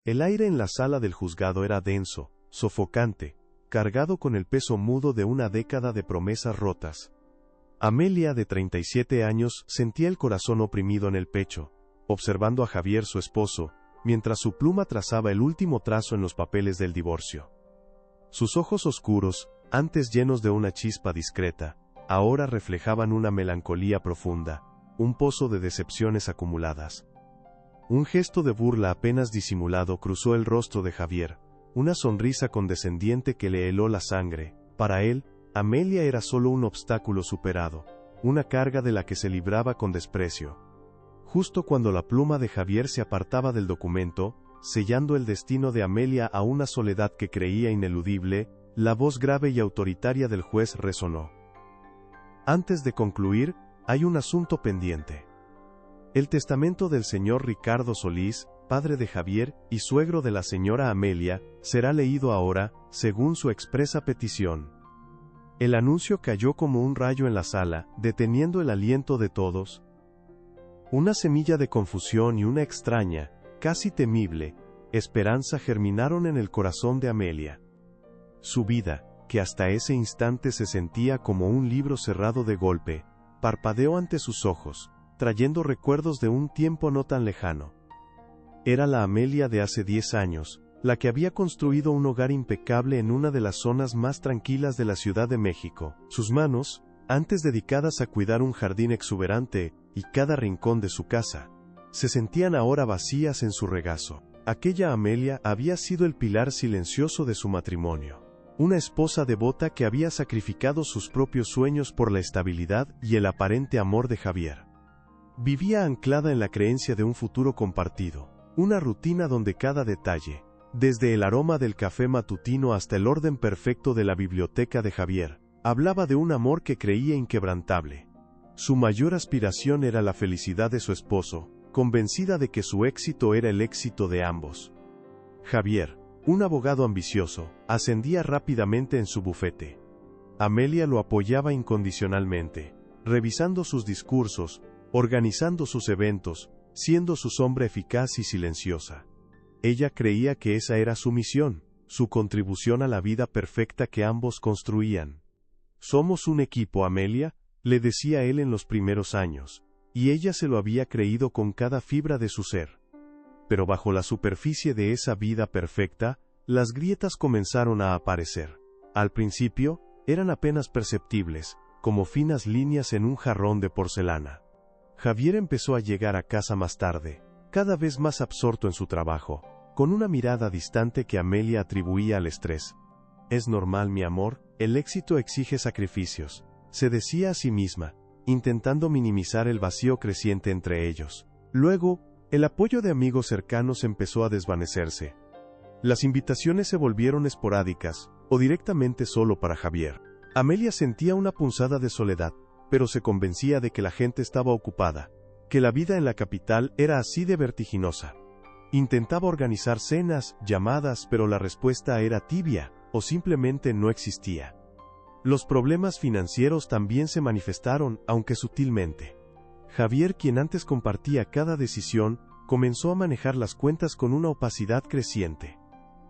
El aire en la sala del juzgado era denso, sofocante, cargado con el peso mudo de una década de promesas rotas. Amelia, de 37 años, sentía el corazón oprimido en el pecho, observando a Javier, su esposo, mientras su pluma trazaba el último trazo en los papeles del divorcio. Sus ojos oscuros, antes llenos de una chispa discreta, ahora reflejaban una melancolía profunda, un pozo de decepciones acumuladas. Un gesto de burla apenas disimulado cruzó el rostro de Javier, una sonrisa condescendiente que le heló la sangre. Para él, Amelia era solo un obstáculo superado, una carga de la que se libraba con desprecio. Justo cuando la pluma de Javier se apartaba del documento, sellando el destino de Amelia a una soledad que creía ineludible, la voz grave y autoritaria del juez resonó. Antes de concluir, hay un asunto pendiente. El testamento del señor Ricardo Solís, padre de Javier y suegro de la señora Amelia, será leído ahora, según su expresa petición. El anuncio cayó como un rayo en la sala, deteniendo el aliento de todos. Una semilla de confusión y una extraña, casi temible, esperanza germinaron en el corazón de Amelia. Su vida, que hasta ese instante se sentía como un libro cerrado de golpe, parpadeó ante sus ojos, trayendo recuerdos de un tiempo no tan lejano. Era la Amelia de hace 10 años, la que había construido un hogar impecable en una de las zonas más tranquilas de la Ciudad de México. Sus manos, antes dedicadas a cuidar un jardín exuberante y cada rincón de su casa, se sentían ahora vacías en su regazo. Aquella Amelia había sido el pilar silencioso de su matrimonio. Una esposa devota que había sacrificado sus propios sueños por la estabilidad y el aparente amor de Javier. Vivía anclada en la creencia de un futuro compartido, una rutina donde cada detalle, desde el aroma del café matutino hasta el orden perfecto de la biblioteca de Javier, hablaba de un amor que creía inquebrantable. Su mayor aspiración era la felicidad de su esposo, convencida de que su éxito era el éxito de ambos. Javier, un abogado ambicioso, ascendía rápidamente en su bufete. Amelia lo apoyaba incondicionalmente, revisando sus discursos, organizando sus eventos, siendo su sombra eficaz y silenciosa. Ella creía que esa era su misión, su contribución a la vida perfecta que ambos construían. «Somos un equipo, Amelia», le decía él en los primeros años, y ella se lo había creído con cada fibra de su ser. Pero bajo la superficie de esa vida perfecta, las grietas comenzaron a aparecer. Al principio, eran apenas perceptibles, como finas líneas en un jarrón de porcelana. Javier empezó a llegar a casa más tarde, cada vez más absorto en su trabajo, con una mirada distante que Amelia atribuía al estrés. «Es normal, mi amor, el éxito exige sacrificios», se decía a sí misma, intentando minimizar el vacío creciente entre ellos. Luego, el apoyo de amigos cercanos empezó a desvanecerse. Las invitaciones se volvieron esporádicas, o directamente solo para Javier. Amelia sentía una punzada de soledad, pero se convencía de que la gente estaba ocupada, que la vida en la capital era así de vertiginosa. Intentaba organizar cenas, llamadas, pero la respuesta era tibia, o simplemente no existía. Los problemas financieros también se manifestaron, aunque sutilmente. Javier, quien antes compartía cada decisión, comenzó a manejar las cuentas con una opacidad creciente.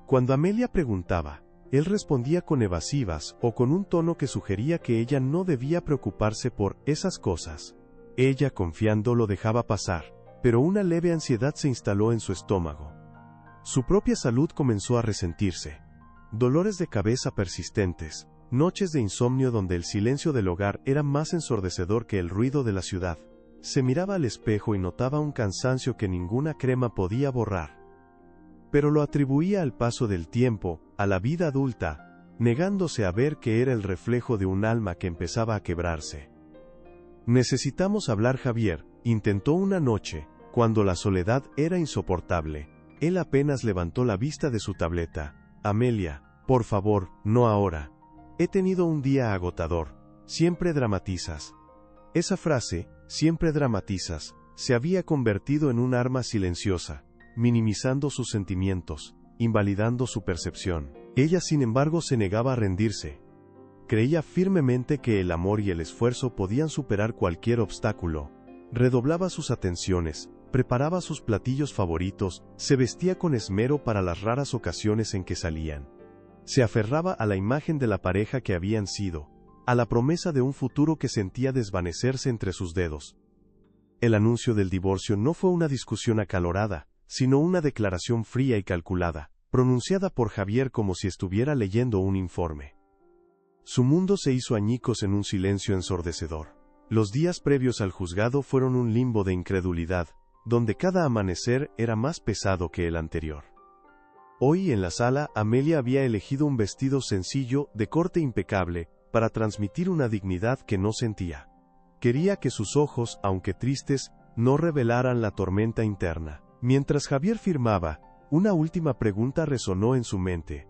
Cuando Amelia preguntaba, él respondía con evasivas o con un tono que sugería que ella no debía preocuparse por esas cosas. Ella, confiando, lo dejaba pasar, pero una leve ansiedad se instaló en su estómago. Su propia salud comenzó a resentirse. Dolores de cabeza persistentes, noches de insomnio donde el silencio del hogar era más ensordecedor que el ruido de la ciudad. Se miraba al espejo y notaba un cansancio que ninguna crema podía borrar. Pero lo atribuía al paso del tiempo, a la vida adulta, negándose a ver que era el reflejo de un alma que empezaba a quebrarse. «Necesitamos hablar, Javier», intentó una noche, cuando la soledad era insoportable. Él apenas levantó la vista de su tableta. «Amelia, por favor, no ahora. He tenido un día agotador. Siempre dramatizas». Esa frase, «siempre dramatizas», se había convertido en un arma silenciosa, minimizando sus sentimientos, invalidando su percepción. Ella, sin embargo, se negaba a rendirse. Creía firmemente que el amor y el esfuerzo podían superar cualquier obstáculo. Redoblaba sus atenciones, preparaba sus platillos favoritos, se vestía con esmero para las raras ocasiones en que salían. Se aferraba a la imagen de la pareja que habían sido, a la promesa de un futuro que sentía desvanecerse entre sus dedos. El anuncio del divorcio no fue una discusión acalorada, sino una declaración fría y calculada, pronunciada por Javier como si estuviera leyendo un informe. Su mundo se hizo añicos en un silencio ensordecedor. Los días previos al juzgado fueron un limbo de incredulidad, donde cada amanecer era más pesado que el anterior. Hoy en la sala, Amelia había elegido un vestido sencillo, de corte impecable, para transmitir una dignidad que no sentía. Quería que sus ojos, aunque tristes, no revelaran la tormenta interna. Mientras Javier firmaba, una última pregunta resonó en su mente.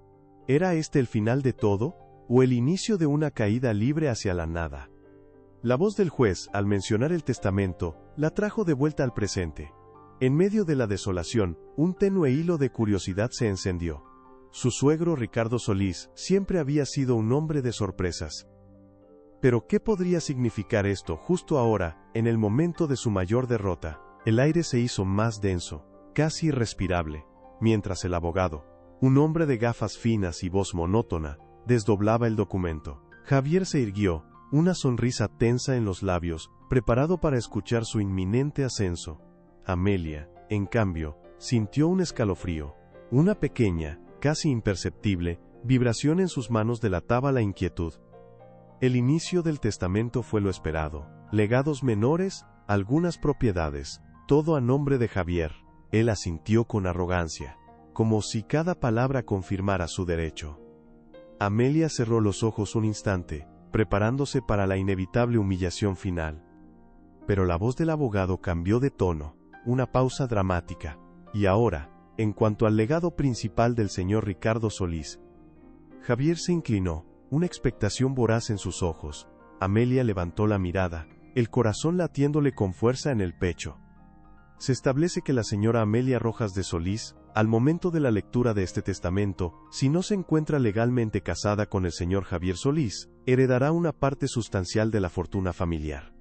¿Era este el final de todo, o el inicio de una caída libre hacia la nada? La voz del juez, al mencionar el testamento, la trajo de vuelta al presente. En medio de la desolación, un tenue hilo de curiosidad se encendió. Su suegro Ricardo Solís siempre había sido un hombre de sorpresas. Pero ¿qué podría significar esto justo ahora, en el momento de su mayor derrota? El aire se hizo más denso, casi irrespirable, mientras el abogado, un hombre de gafas finas y voz monótona, desdoblaba el documento. Javier se irguió, una sonrisa tensa en los labios, preparado para escuchar su inminente ascenso. Amelia, en cambio, sintió un escalofrío. Una pequeña, casi imperceptible, vibración en sus manos delataba la inquietud. El inicio del testamento fue lo esperado. Legados menores, algunas propiedades, todo a nombre de Javier. Él asintió con arrogancia, como si cada palabra confirmara su derecho. Amelia cerró los ojos un instante, preparándose para la inevitable humillación final. Pero la voz del abogado cambió de tono, una pausa dramática. Y ahora, en cuanto al legado principal del señor Ricardo Solís. Javier se inclinó, una expectación voraz en sus ojos. Amelia levantó la mirada, el corazón latiéndole con fuerza en el pecho. Se establece que la señora Amelia Rojas de Solís, al momento de la lectura de este testamento, si no se encuentra legalmente casada con el señor Javier Solís, heredará una parte sustancial de la fortuna familiar.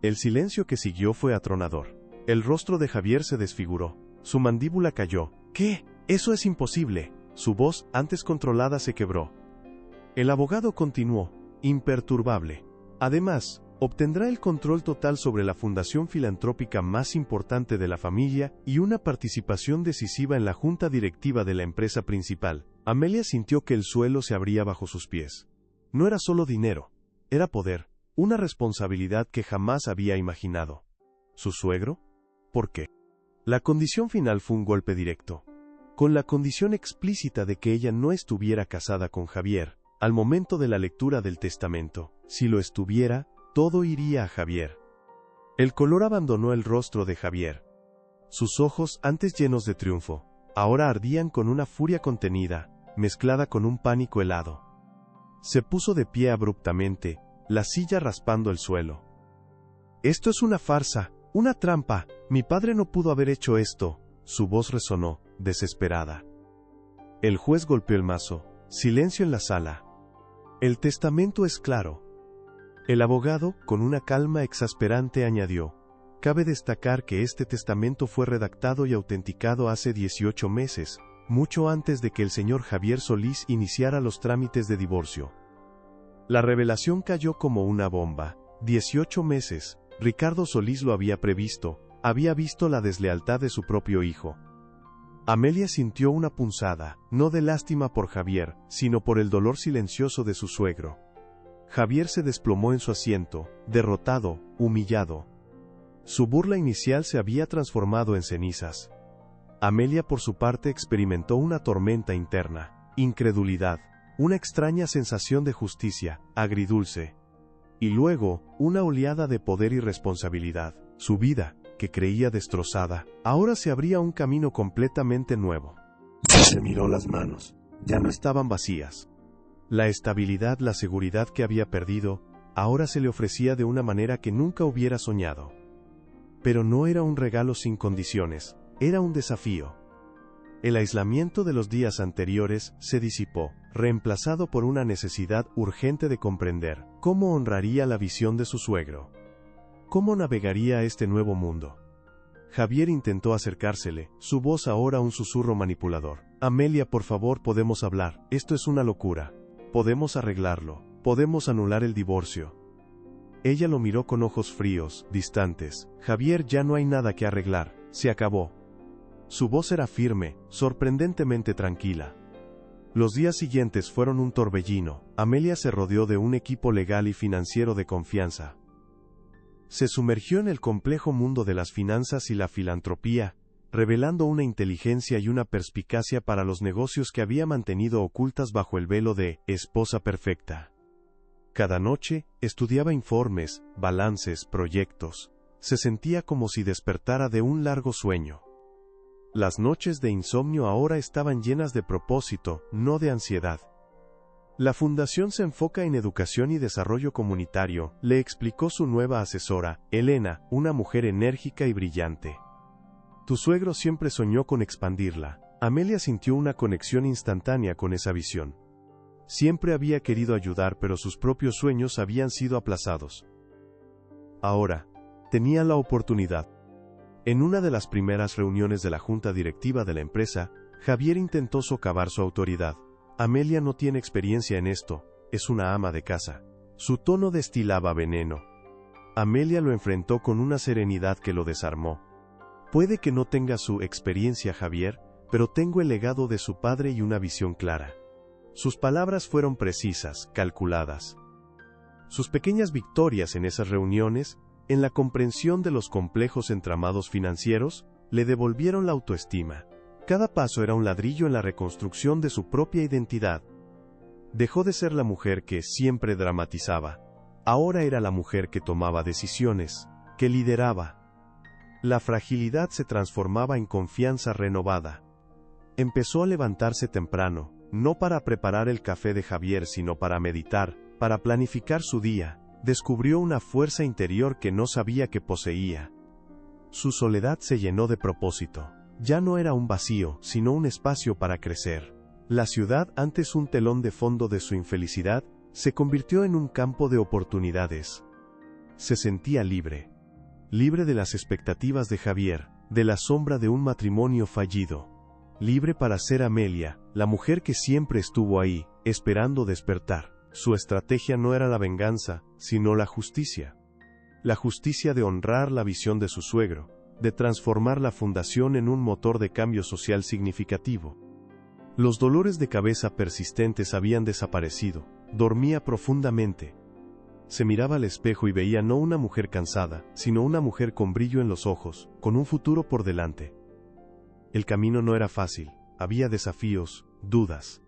El silencio que siguió fue atronador. El rostro de Javier se desfiguró, su mandíbula cayó. ¿Qué? Eso es imposible. Su voz, antes controlada, se quebró. El abogado continuó, imperturbable. Además, obtendrá el control total sobre la fundación filantrópica más importante de la familia y una participación decisiva en la junta directiva de la empresa principal. Amelia sintió que el suelo se abría bajo sus pies. No era solo dinero, era poder, una responsabilidad que jamás había imaginado. ¿Su suegro? ¿Por qué? La condición final fue un golpe directo. Con la condición explícita de que ella no estuviera casada con Javier, al momento de la lectura del testamento. Si lo estuviera, todo iría a Javier. El color abandonó el rostro de Javier. Sus ojos, antes llenos de triunfo, ahora ardían con una furia contenida, mezclada con un pánico helado. Se puso de pie abruptamente, la silla raspando el suelo. «Esto es una farsa, una trampa. Mi padre no pudo haber hecho esto», su voz resonó, desesperada. El juez golpeó el mazo. Silencio en la sala. «El testamento es claro». El abogado, con una calma exasperante, añadió: «Cabe destacar que este testamento fue redactado y autenticado hace 18 meses, mucho antes de que el señor Javier Solís iniciara los trámites de divorcio». La revelación cayó como una bomba. 18 meses. Ricardo Solís lo había previsto, había visto la deslealtad de su propio hijo. Amelia sintió una punzada, no de lástima por Javier, sino por el dolor silencioso de su suegro. Javier se desplomó en su asiento, derrotado, humillado. Su burla inicial se había transformado en cenizas. Amelia, por su parte, experimentó una tormenta interna, incredulidad, una extraña sensación de justicia, agridulce. Y luego, una oleada de poder y responsabilidad. Su vida, que creía destrozada, ahora se abría un camino completamente nuevo. Se miró las manos. Ya no estaban vacías. La estabilidad, la seguridad que había perdido, ahora se le ofrecía de una manera que nunca hubiera soñado. Pero no era un regalo sin condiciones, era un desafío. El aislamiento de los días anteriores se disipó, reemplazado por una necesidad urgente de comprender cómo honraría la visión de su suegro. ¿Cómo navegaría este nuevo mundo? Javier intentó acercársele, su voz ahora un susurro manipulador. Amelia, por favor, podemos hablar. Esto es una locura. Podemos arreglarlo. Podemos anular el divorcio. Ella lo miró con ojos fríos, distantes. Javier, ya no hay nada que arreglar. Se acabó. Su voz era firme, sorprendentemente tranquila. Los días siguientes fueron un torbellino. Amelia se rodeó de un equipo legal y financiero de confianza. Se sumergió en el complejo mundo de las finanzas y la filantropía, revelando una inteligencia y una perspicacia para los negocios que había mantenido ocultas bajo el velo de esposa perfecta. Cada noche, estudiaba informes, balances, proyectos. Se sentía como si despertara de un largo sueño. Las noches de insomnio ahora estaban llenas de propósito, no de ansiedad. La fundación se enfoca en educación y desarrollo comunitario, le explicó su nueva asesora, Elena, una mujer enérgica y brillante. Tu suegro siempre soñó con expandirla. Amelia sintió una conexión instantánea con esa visión. Siempre había querido ayudar, pero sus propios sueños habían sido aplazados. Ahora, tenía la oportunidad. En una de las primeras reuniones de la junta directiva de la empresa, Javier intentó socavar su autoridad. Amelia no tiene experiencia en esto, es una ama de casa. Su tono destilaba veneno. Amelia lo enfrentó con una serenidad que lo desarmó. Puede que no tenga su experiencia, Javier, pero tengo el legado de su padre y una visión clara. Sus palabras fueron precisas, calculadas. Sus pequeñas victorias en esas reuniones, en la comprensión de los complejos entramados financieros, le devolvieron la autoestima. Cada paso era un ladrillo en la reconstrucción de su propia identidad. Dejó de ser la mujer que siempre dramatizaba. Ahora era la mujer que tomaba decisiones, que lideraba. La fragilidad se transformaba en confianza renovada. Empezó a levantarse temprano, no para preparar el café de Javier, sino para meditar, para planificar su día. Descubrió una fuerza interior que no sabía que poseía. Su soledad se llenó de propósito. Ya no era un vacío, sino un espacio para crecer. La ciudad, antes un telón de fondo de su infelicidad, se convirtió en un campo de oportunidades. Se sentía libre. Libre de las expectativas de Javier, de la sombra de un matrimonio fallido. Libre para ser Amelia, la mujer que siempre estuvo ahí, esperando despertar. Su estrategia no era la venganza, sino la justicia. La justicia de honrar la visión de su suegro, de transformar la fundación en un motor de cambio social significativo. Los dolores de cabeza persistentes habían desaparecido. Dormía profundamente. Se miraba al espejo y veía no una mujer cansada, sino una mujer con brillo en los ojos, con un futuro por delante. El camino no era fácil, había desafíos, dudas.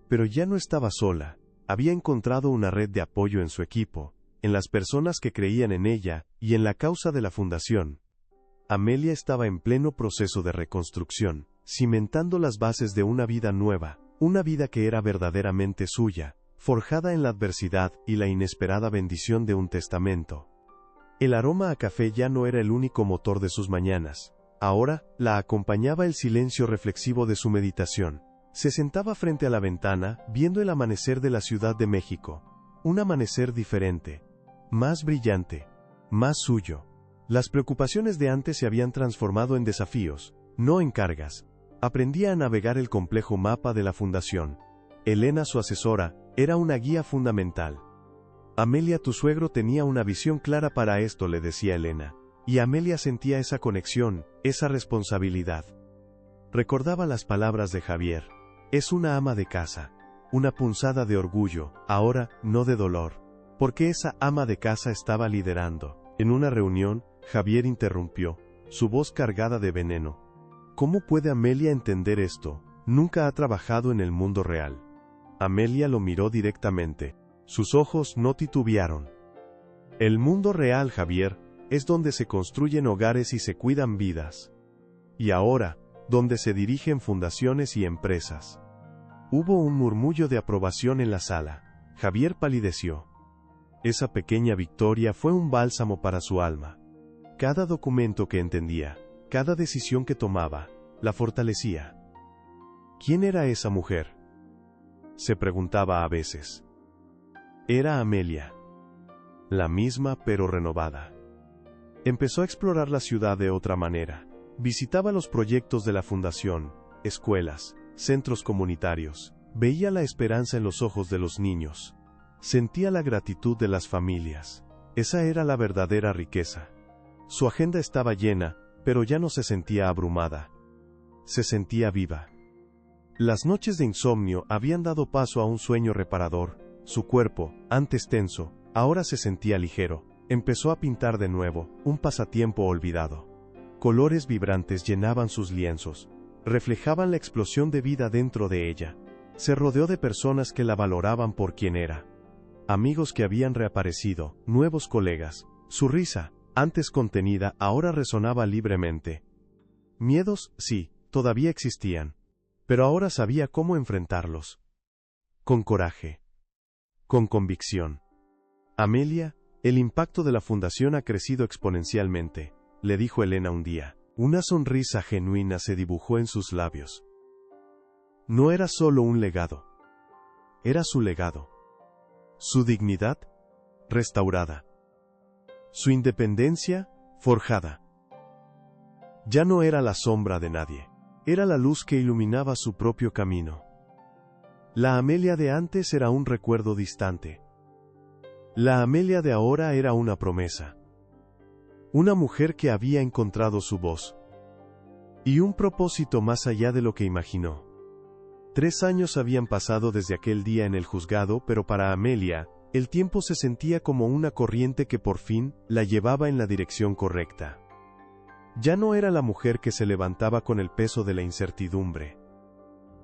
Pero ya no estaba sola, había encontrado una red de apoyo en su equipo, en las personas que creían en ella, y en la causa de la fundación. Amelia estaba en pleno proceso de reconstrucción, cimentando las bases de una vida nueva, una vida que era verdaderamente suya, forjada en la adversidad y la inesperada bendición de un testamento. El aroma a café ya no era el único motor de sus mañanas. Ahora, la acompañaba el silencio reflexivo de su meditación. Se sentaba frente a la ventana, viendo el amanecer de la Ciudad de México. Un amanecer diferente, más brillante, más suyo. Las preocupaciones de antes se habían transformado en desafíos, no en cargas. Aprendía a navegar el complejo mapa de la fundación. Elena, su asesora, era una guía fundamental. Amelia, tu suegro tenía una visión clara para esto, le decía Elena. Y Amelia sentía esa conexión, esa responsabilidad. Recordaba las palabras de Javier. Es una ama de casa. Una punzada de orgullo, ahora, no de dolor. Porque esa ama de casa estaba liderando. En una reunión, Javier interrumpió, su voz cargada de veneno. ¿Cómo puede Amelia entender esto? Nunca ha trabajado en el mundo real. Amelia lo miró directamente. Sus ojos no titubearon. El mundo real, Javier, es donde se construyen hogares y se cuidan vidas. Y ahora, donde se dirigen fundaciones y empresas. Hubo un murmullo de aprobación en la sala. Javier palideció. Esa pequeña victoria fue un bálsamo para su alma. Cada documento que entendía, cada decisión que tomaba, la fortalecía. ¿Quién era esa mujer? Se preguntaba a veces. Era Amelia. La misma pero renovada. Empezó a explorar la ciudad de otra manera. Visitaba los proyectos de la fundación, escuelas, centros comunitarios. Veía la esperanza en los ojos de los niños. Sentía la gratitud de las familias. Esa era la verdadera riqueza. Su agenda estaba llena, pero ya no se sentía abrumada. Se sentía viva. Las noches de insomnio habían dado paso a un sueño reparador. Su cuerpo, antes tenso, ahora se sentía ligero. Empezó a pintar de nuevo, un pasatiempo olvidado. Colores vibrantes llenaban sus lienzos. Reflejaban la explosión de vida dentro de ella. Se rodeó de personas que la valoraban por quien era. Amigos que habían reaparecido, nuevos colegas. Su risa, antes contenida, ahora resonaba libremente. Miedos, sí, todavía existían. Pero ahora sabía cómo enfrentarlos. Con coraje. Con convicción. Amelia, el impacto de la fundación ha crecido exponencialmente, le dijo Elena un día. Una sonrisa genuina se dibujó en sus labios. No era solo un legado. Era su legado. Su dignidad, restaurada. Su independencia, forjada. Ya no era la sombra de nadie. Era la luz que iluminaba su propio camino. La Amelia de antes era un recuerdo distante. La Amelia de ahora era una promesa. Una mujer que había encontrado su voz. Y un propósito más allá de lo que imaginó. 3 años habían pasado desde aquel día en el juzgado, pero para Amelia, el tiempo se sentía como una corriente que por fin la llevaba en la dirección correcta. Ya no era la mujer que se levantaba con el peso de la incertidumbre.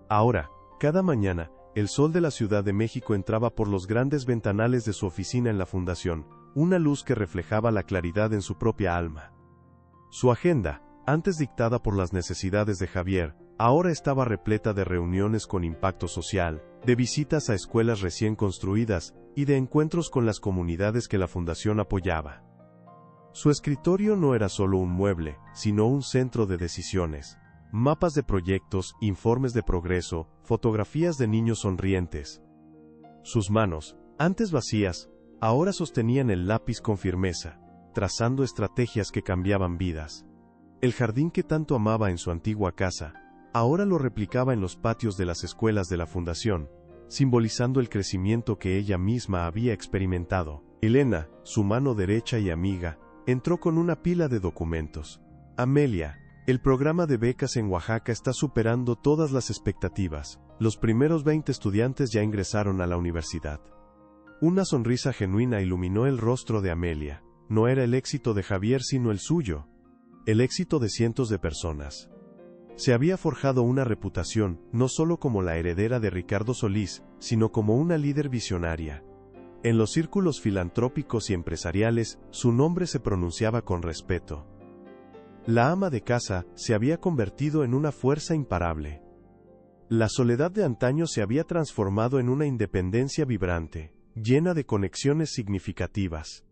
Ahora, cada mañana, el sol de la Ciudad de México entraba por los grandes ventanales de su oficina en la fundación, una luz que reflejaba la claridad en su propia alma. Su agenda, antes dictada por las necesidades de Javier, ahora estaba repleta de reuniones con impacto social, de visitas a escuelas recién construidas y de encuentros con las comunidades que la fundación apoyaba. Su escritorio no era solo un mueble, sino un centro de decisiones. Mapas de proyectos, informes de progreso, fotografías de niños sonrientes. Sus manos, antes vacías, ahora sostenían el lápiz con firmeza, trazando estrategias que cambiaban vidas. El jardín que tanto amaba en su antigua casa, ahora lo replicaba en los patios de las escuelas de la fundación, simbolizando el crecimiento que ella misma había experimentado. Elena, su mano derecha y amiga, entró con una pila de documentos. Amelia, el programa de becas en Oaxaca está superando todas las expectativas. Los primeros 20 estudiantes ya ingresaron a la universidad. Una sonrisa genuina iluminó el rostro de Amelia. No era el éxito de Javier sino el suyo. El éxito de cientos de personas. Se había forjado una reputación, no solo como la heredera de Ricardo Solís, sino como una líder visionaria. En los círculos filantrópicos y empresariales, su nombre se pronunciaba con respeto. La ama de casa se había convertido en una fuerza imparable. La soledad de antaño se había transformado en una independencia vibrante, llena de conexiones significativas.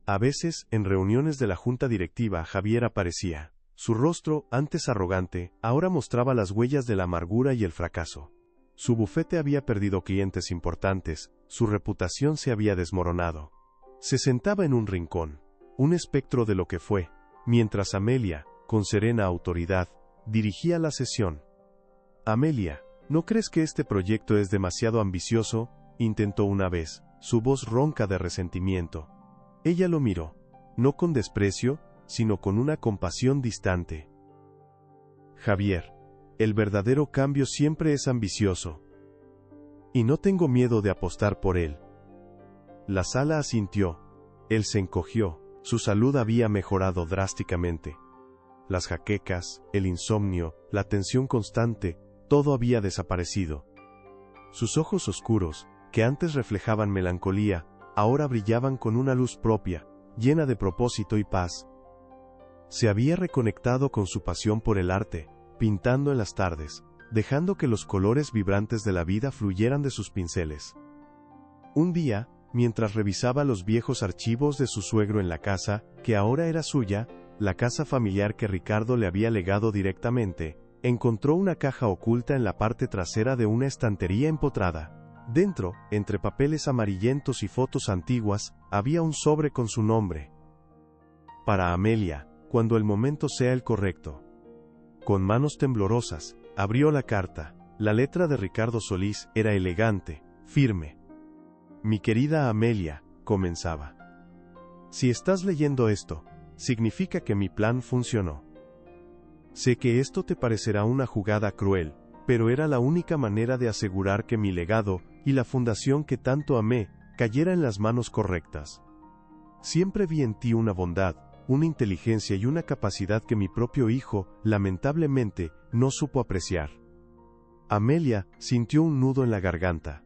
A veces, en reuniones de la junta directiva, Javier aparecía. Su rostro, antes arrogante, ahora mostraba las huellas de la amargura y el fracaso. Su bufete había perdido clientes importantes, su reputación se había desmoronado. Se sentaba en un rincón, un espectro de lo que fue, mientras Amelia, con serena autoridad, dirigía la sesión. Amelia, ¿no crees que este proyecto es demasiado ambicioso?, intentó una vez, su voz ronca de resentimiento. Ella lo miró, no con desprecio, sino con una compasión distante. Javier, el verdadero cambio siempre es ambicioso. Y no tengo miedo de apostar por él. La sala asintió. Él se encogió, su salud había mejorado drásticamente. Las jaquecas, el insomnio, la tensión constante, todo había desaparecido. Sus ojos oscuros, que antes reflejaban melancolía, ahora brillaban con una luz propia, llena de propósito y paz. Se había reconectado con su pasión por el arte, pintando en las tardes, dejando que los colores vibrantes de la vida fluyeran de sus pinceles. Un día, mientras revisaba los viejos archivos de su suegro en la casa, que ahora era suya, la casa familiar que Ricardo le había legado directamente, encontró una caja oculta en la parte trasera de una estantería empotrada. Dentro, entre papeles amarillentos y fotos antiguas, había un sobre con su nombre. Para Amelia, cuando el momento sea el correcto. Con manos temblorosas, abrió la carta. La letra de Ricardo Solís era elegante, firme. Mi querida Amelia, comenzaba. Si estás leyendo esto, significa que mi plan funcionó. Sé que esto te parecerá una jugada cruel, pero era la única manera de asegurar que mi legado y la fundación que tanto amé cayera en las manos correctas. Siempre vi en ti una bondad, una inteligencia y una capacidad que mi propio hijo, lamentablemente, no supo apreciar. Amelia sintió un nudo en la garganta.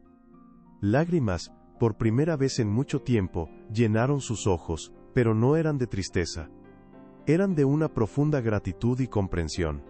Lágrimas, por primera vez en mucho tiempo, llenaron sus ojos, pero no eran de tristeza. Eran de una profunda gratitud y comprensión.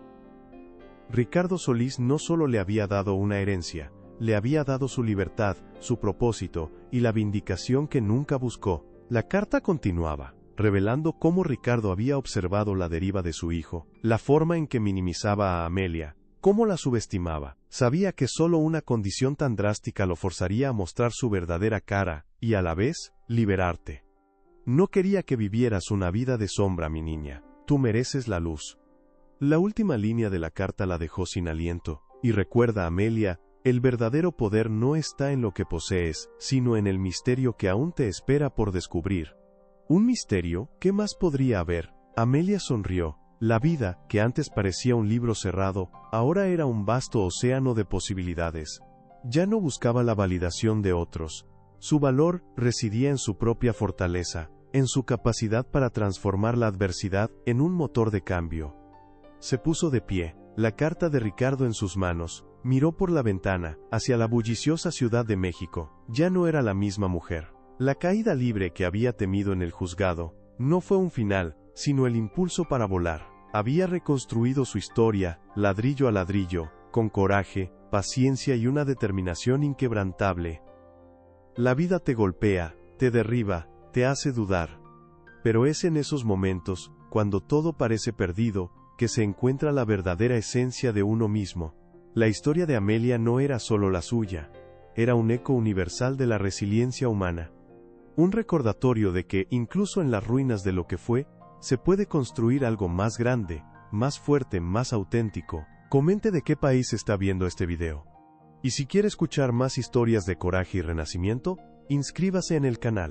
Ricardo Solís no solo le había dado una herencia, le había dado su libertad, su propósito y la vindicación que nunca buscó. La carta continuaba, revelando cómo Ricardo había observado la deriva de su hijo, la forma en que minimizaba a Amelia, cómo la subestimaba. Sabía que solo una condición tan drástica lo forzaría a mostrar su verdadera cara, y a la vez, liberarte. No quería que vivieras una vida de sombra, mi niña. Tú mereces la luz. La última línea de la carta la dejó sin aliento. Y recuerda, Amelia, el verdadero poder no está en lo que posees, sino en el misterio que aún te espera por descubrir. ¿Un misterio? ¿Qué más podría haber? Amelia sonrió. La vida, que antes parecía un libro cerrado, ahora era un vasto océano de posibilidades. Ya no buscaba la validación de otros. Su valor residía en su propia fortaleza, en su capacidad para transformar la adversidad en un motor de cambio. Se puso de pie, la carta de Ricardo en sus manos, miró por la ventana, hacia la bulliciosa Ciudad de México. Ya no era la misma mujer. La caída libre que había temido en el juzgado, no fue un final, sino el impulso para volar. Había reconstruido su historia, ladrillo a ladrillo, con coraje, paciencia y una determinación inquebrantable. La vida te golpea, te derriba, te hace dudar. Pero es en esos momentos, cuando todo parece perdido, que se encuentra la verdadera esencia de uno mismo. La historia de Amelia no era solo la suya, era un eco universal de la resiliencia humana. Un recordatorio de que, incluso en las ruinas de lo que fue, se puede construir algo más grande, más fuerte, más auténtico. Comente de qué país está viendo este video. Y si quiere escuchar más historias de coraje y renacimiento, inscríbase en el canal.